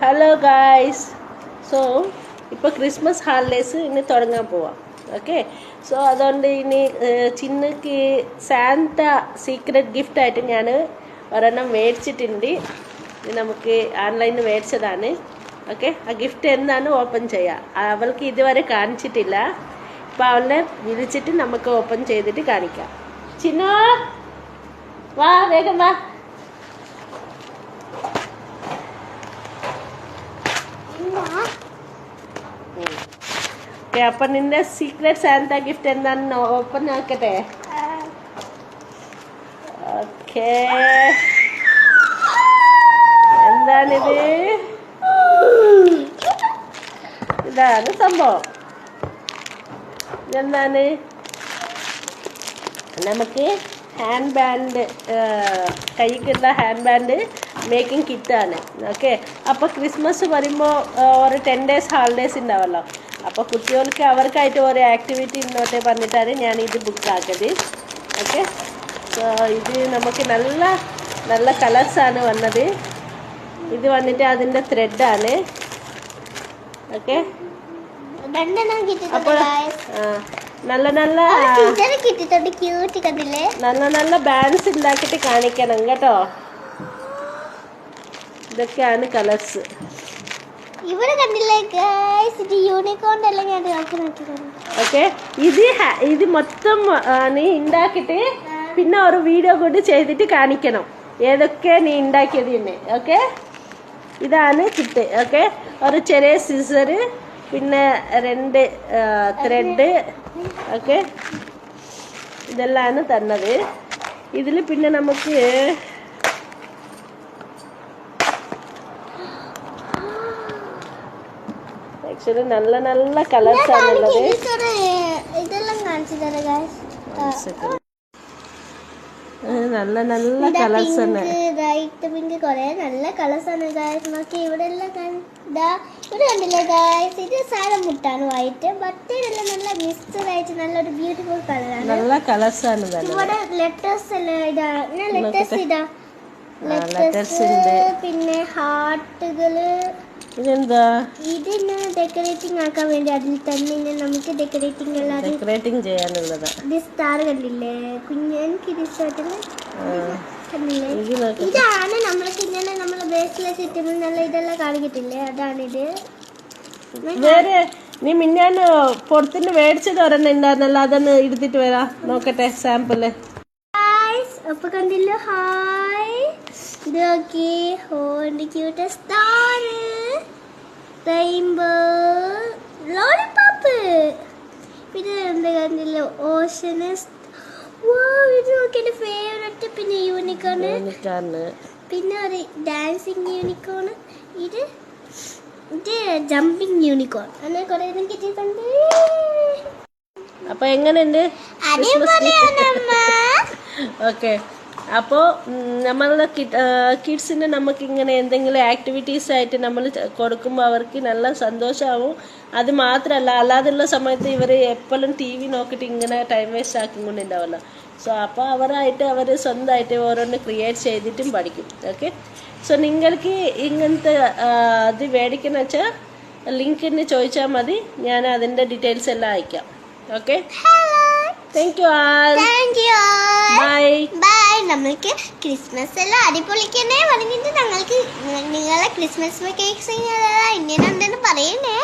Hello guys. So ഇപ്പോൾ Christmas ഹാളിഡേയ്സ് ഇനി തുടങ്ങാൻ പോവാം. ഓക്കെ, സോ അതുകൊണ്ട് ഇനി ചിന്നക്ക് സാന്റ സീക്രട്ട് ഗിഫ്റ്റായിട്ട് ഞാൻ ഒരെണ്ണം മേടിച്ചിട്ടുണ്ട്. ഇത് നമുക്ക് ഓൺലൈനിൽ മേടിച്ചതാണ്. ഓക്കെ, ആ ഗിഫ്റ്റ് എന്താണ് ഓപ്പൺ ചെയ്യുക. അവൾക്ക് ഇതുവരെ കാണിച്ചിട്ടില്ല. അപ്പോൾ അവളെ വിളിച്ചിട്ട് നമുക്ക് ഓപ്പൺ ചെയ്തിട്ട് കാണിക്കാം. ചിന്നോ വാ, വേഗം വാ. അപ്പൊ നിന്റെ സീക്രട്ട് സാന്റ ഗിഫ്റ്റ് എന്താണെന്ന് ഓപ്പൺ ആക്കട്ടെ. ഓക്കേ, എന്താണിത്? ഇതാണ് സംഭവം. ഇതെന്താണ്? നമുക്ക് ഹാൻഡ് ബാൻഡ്, കൈക്കുള്ള ഹാൻഡ് ബാൻഡ് മേക്കിംഗ് കിറ്റാണ്. ഓക്കെ, അപ്പോൾ ക്രിസ്മസ് വരുമ്പോൾ ഒരു 10 days ഹാളിഡേയ്സ് ഉണ്ടാവല്ലോ. അപ്പോൾ കുട്ടികൾക്ക് അവർക്കായിട്ട് ഒരു ആക്ടിവിറ്റി ഇന്നോട്ടെ പറഞ്ഞിട്ടാണ് ഞാൻ ഇത് ബുക്ക് ആക്കിയത്. ഓക്കെ, സോ ഇത് നമുക്ക് നല്ല നല്ല കളേഴ്സാണ് വന്നത്. ഇത് വന്നിട്ട് അതിൻ്റെ ത്രെഡാണ്. ഓക്കെ, അപ്പോൾ നല്ല നല്ല നല്ല നല്ല ബാൻഡ്സ് ഉണ്ടാക്കിയിട്ട് കാണിക്കണം കേട്ടോ. ഇതൊക്കെയാണ് കളേഴ്സ്. ഇവിടെ കണ്ടില്ലേ ഗൈസ്, ഇത് യൂണിക്കോൺ അല്ല. ഞാൻ ഓക്കെ, ഇത് മൊത്തം നീ ഉണ്ടാക്കിയിട്ട് പിന്നെ ഒരു വീഡിയോ കൊണ്ട് ചെയ്തിട്ട് കാണിക്കണം ഏതൊക്കെ നീ ഉണ്ടാക്കിയത് തന്നെ. ഓക്കെ, ഇതാണ് കിറ്റ്. ഓക്കെ, ഒരു ചെറിയ സിസർ, പിന്നെ 2 ത്രെഡ്. ഓക്കെ, ഇതെല്ലാം തന്നത്. ഇതിൽ പിന്നെ നമുക്ക് ആക്ച്വലി നല്ല നല്ല കളേഴ്സ് ആണുള്ളത്. നല്ല നല്ല കളേഴ്സ് ആണ്. നല്ല കളേഴ്സ് ആണ് ഗൈസ്. നോക്കി ഇവിടെ എല്ലാം ഇവിടെ കണ്ടില്ലേ ഗൈസ്, ഇത് സാധനം മുട്ടാണ് വൈറ്റ്, ബട്ട് ഇതെല്ലാം നല്ല മിക്സ്ഡ് ആയിട്ട് നല്ലൊരു ബ്യൂട്ടിഫുൾ കളറാണ്. നല്ല കളേഴ്സ് ആണ്. ഇവിടെ ലെറ്റേഴ്സ് എല്ലാം ഇതാണ്. ലെറ്റേഴ്സ് പിന്നെ ഹാർട്ടുകള്. ഇതെന്താ? ഇതിന് ഡെക്കറേറ്റിംഗ് ആക്കാൻ വേണ്ടി അതിൽ തന്നെ നമുക്ക് ഡെക്കറേറ്റിംഗ് ചെയ്യാനുള്ളത്. ഇത് സ്റ്റാർ കണ്ടില്ലേ കുഞ്ഞൻക്ക് കണ്ടില്ലേ? ഇതാണ് നമ്മൾക്ക് ഇങ്ങനെ നമ്മളെ ബേസിലെ ചുറ്റുമ്പോൾ നല്ല ഇതെല്ലാം കാണിക്കത്തില്ലേ, അതാണിത്. വേറെ നീ മിന്നാൻ പുറത്തുനിന്ന് മേടിച്ചത് ഒരെണ്ണം ഉണ്ടായിരുന്നല്ലോ, അതൊന്ന് എടുത്തിട്ട് വരാം, നോക്കട്ടെ സാമ്പിള്. അപ്പൊ കണ്ടില്ലോ, ഹായ്, ഇത് നോക്കി. Cute star, rainbow, lollipop. പിന്നെ എന്താ കണ്ടില്ലോ, ഓഷന്. ഇത് നോക്കി എന്റെ ഫേവറേറ്റ്. പിന്നെ യൂണിക്കോൺ, പിന്നെ ഒരു ഡാൻസിങ് യൂണിക്കോൺ, ഇത് ജമ്പിങ് യൂണിക്കോൺ. അങ്ങനെ കുറെ കിട്ടിയിട്ടുണ്ട്. അപ്പൊ എങ്ങനെയുണ്ട്? ഓക്കെ, അപ്പോൾ നമ്മളുടെ കിഡ്സിന് നമുക്ക് ഇങ്ങനെ എന്തെങ്കിലും ആക്ടിവിറ്റീസ് ആയിട്ട് നമ്മൾ കൊടുക്കുമ്പോൾ അവർക്ക് നല്ല സന്തോഷമാവും. അത് മാത്രമല്ല, അല്ലാതുള്ള സമയത്ത് ഇവർ എപ്പോഴും TV നോക്കിയിട്ട് ഇങ്ങനെ ടൈം വേസ്റ്റ് ആക്കിക്കൊണ്ടുണ്ടാവുമല്ലോ. സോ അപ്പോൾ അവർ സ്വന്തമായിട്ട് ഓരോന്ന് ക്രിയേറ്റ് ചെയ്തിട്ടും പഠിക്കും. ഓക്കെ, സോ നിങ്ങൾക്ക് ഇങ്ങനത്തെ ഇത് മേടിക്കുന്ന വെച്ചാൽ ലിങ്കിന് ചോദിച്ചാൽ മതി, ഞാൻ അതിൻ്റെ ഡീറ്റെയിൽസ് എല്ലാം അയക്കാം. Okay, thank you all. Bye bye. നമ്മൾക്ക് ക്രിസ്മസ് എല്ലാം അടിപൊളിക്കണേ പറഞ്ഞിട്ട് ഞങ്ങൾക്ക് നിങ്ങളെ ക്രിസ്മസ് കേക്ക്സ് ഇങ്ങനെ ഉണ്ടെന്ന് പറയണേ.